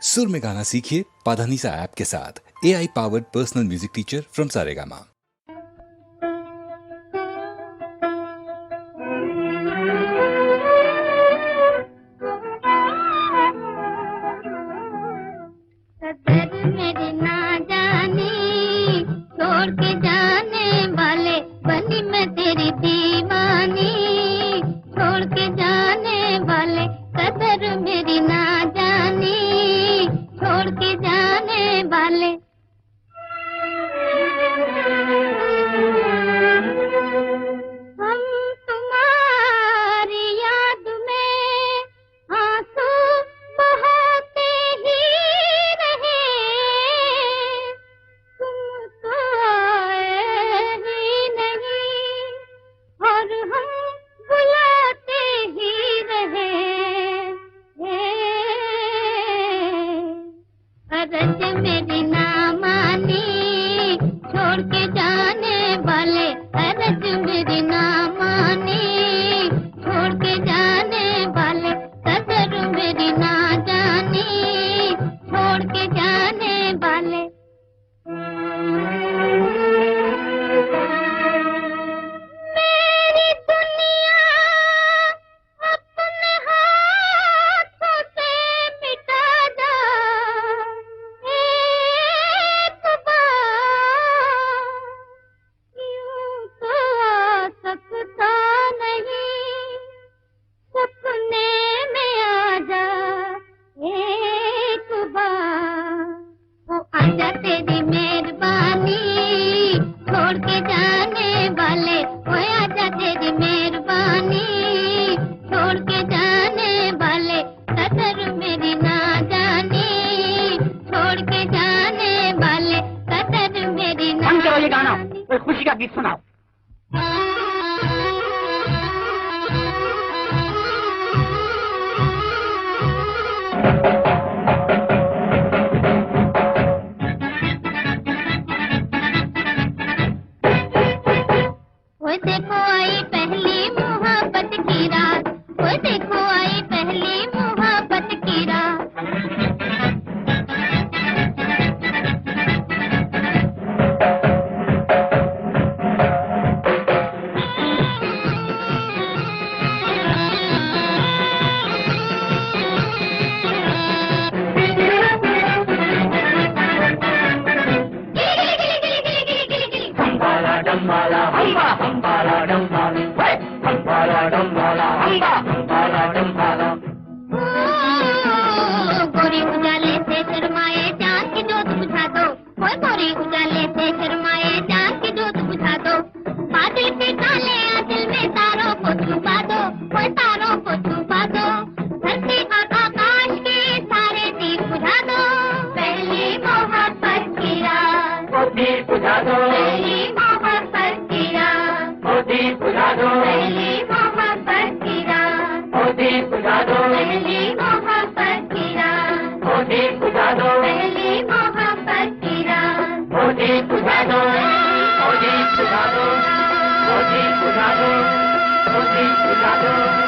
सुर में गाना सीखिए पाधानीसा ऐप के साथ। AI powered personal music teacher from Saregama. मेरी ना जानी छोड़ के जाने वाले, बनी मैं तेरी दीवानी। छोड़ के जाने वाले, कदर मेरी ना जानी छोड़ के जाने वाले। हम तुम्हारी याद में आंसू बहाते ही रहे, तुम तो आए ही नहीं और हम बुलाते ही रहे। अरज मेरी ना मानी छोड़ के जाने वाले, अरज मेरी ना मानी छोड़ के जाने वाले, कदर मेरी ना जानी छोड़ के जाने वाले। मेरी दुनिया अपने हाथों से मिटा दो एक बार, यूं तो आ सकता नहीं, सपने में आ जा एक बार। ओ आजा तेरी मेहरबानी छोड़ के जाने वाले, ओ आजा तेरी मेहरबानी छोड़ के जाने वाले, कदर मेरी ना जानी छोड़ के जाने वाले, कदर मेरी ना बंद करो ये गाना, जानी। कोई खुशी का गीत सुनाओ। वो देखो आई पहली मोहब्बत की रात, वो देखो आई पहली मोहब्बत की रात। हम्बाला डम्बाला हम्बा, हम्बाला डम्बाला, हे! हम्बाला डम्बाला हम्बा, हम्बाला डम्बाला। गोरी उजाले से शर्माए चांद की जोत बुझा दो, ओए गोरी उजाले से शर्माए चांद की जोत बुझा दो। बादल के काले आंचल में तारों को छुपा दो, ओए तारों को छुपा दो। धरती और आकाश के सारे दीप बुझा दो, पहली मोहब्बत की रात। ओ दीप बुझा दो, पहली मोहब्बत की रात। ओ दीप बुझा दो, पहली मोहब्बत की रात। ओ दीप बुझा दो, पहली मोहब्बत की रात। ओ दीप बुझा दो, पहली मोहब्बत की रात। ओ दीप बुझा दो, ओ दीप बुझा दो, ओ दीप बुझा दो, ओ दीप बुझा दो।